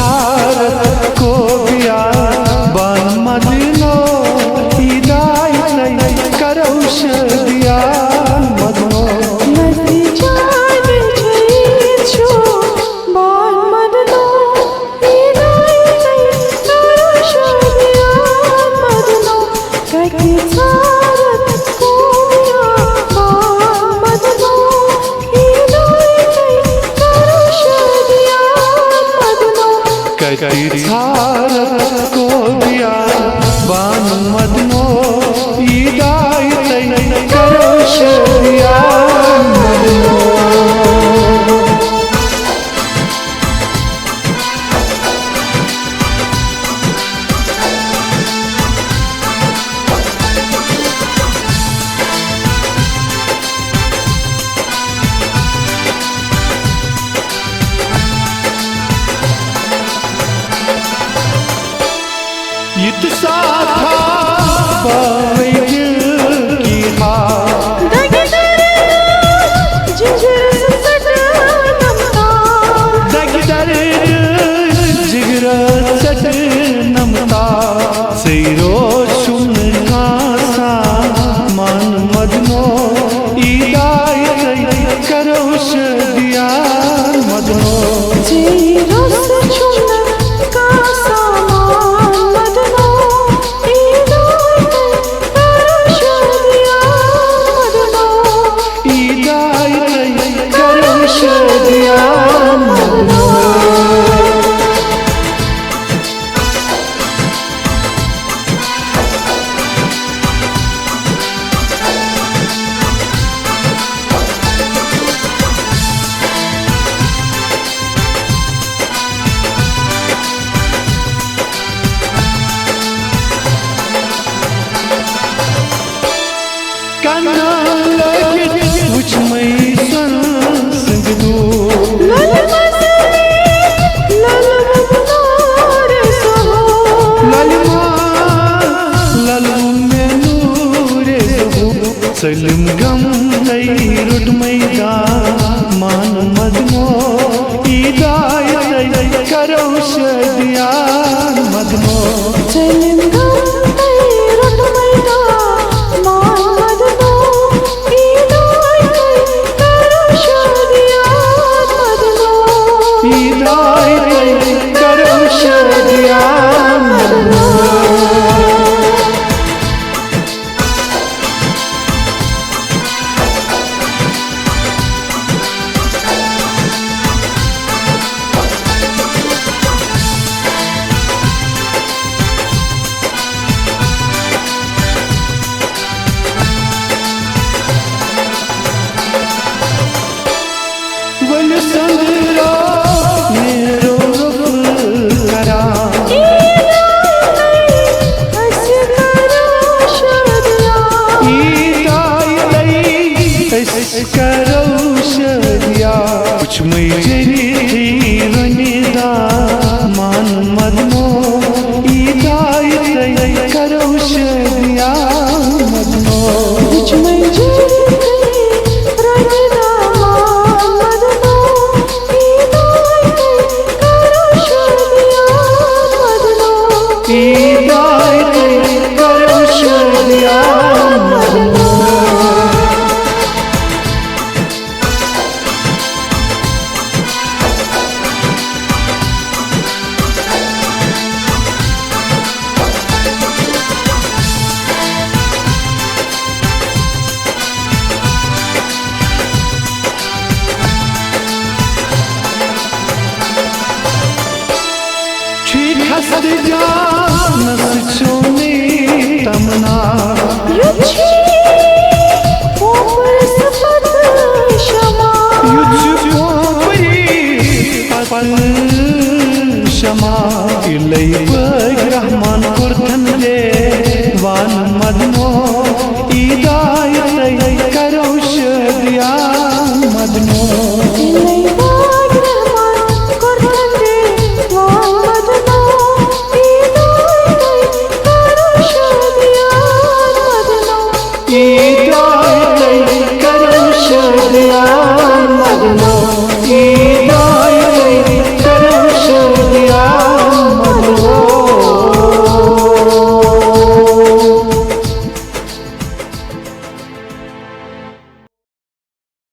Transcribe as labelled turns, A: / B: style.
A: छारत को बिया बान मदनो हिदायत करो शदिया मदनो
B: मस्ती जान छो बान मदनो हिदायत करो शदिया मदनो कके छारत को बिया बान मदनो हिदायत करो शदिया मदनो
A: कके छारत को बिया बान मदनो हिदायत करो शदिया मदनो इत साथा बावे दिल की हार
B: दगदर जिगर सट नमता
A: दगदर जिगर सट नमता सैरो सुन कासा मान मदनो हिदायत करो शदिया मदनो
B: जीरो से छुन का सामान मदनो हिदायत करो शदिया मदनो
A: हिदायत करो शदिया मदनो कन्ना लगे कुछ मई सन संगदू
B: लल मसले लल मुनार सहो
A: लल में नूरे सबू सलम गम गई रुट मैदा मान मदनो हिदायत करो शदिया मदनो
B: चलन गम रट मैदा मान मदनो हिदायत करो शदिया मदनो
A: हिदायत करो शदिया मदनो वल संगरा मेरो करा
B: हस करो शदिया
A: हिदायत करो शदिया कुछ मई रनिदा मान मदनो हिदायत करो शदिया मदनो
B: कुछ मैं रजदा मान मदनो हिदायत करो शदिया मदनो
A: हिदायत करो शदिया मदनो हसद जान सचोनी तमना
B: युची ऊपर सफद शमा
A: पल शमा इलई रहमान कुर्तन ले वान मदनो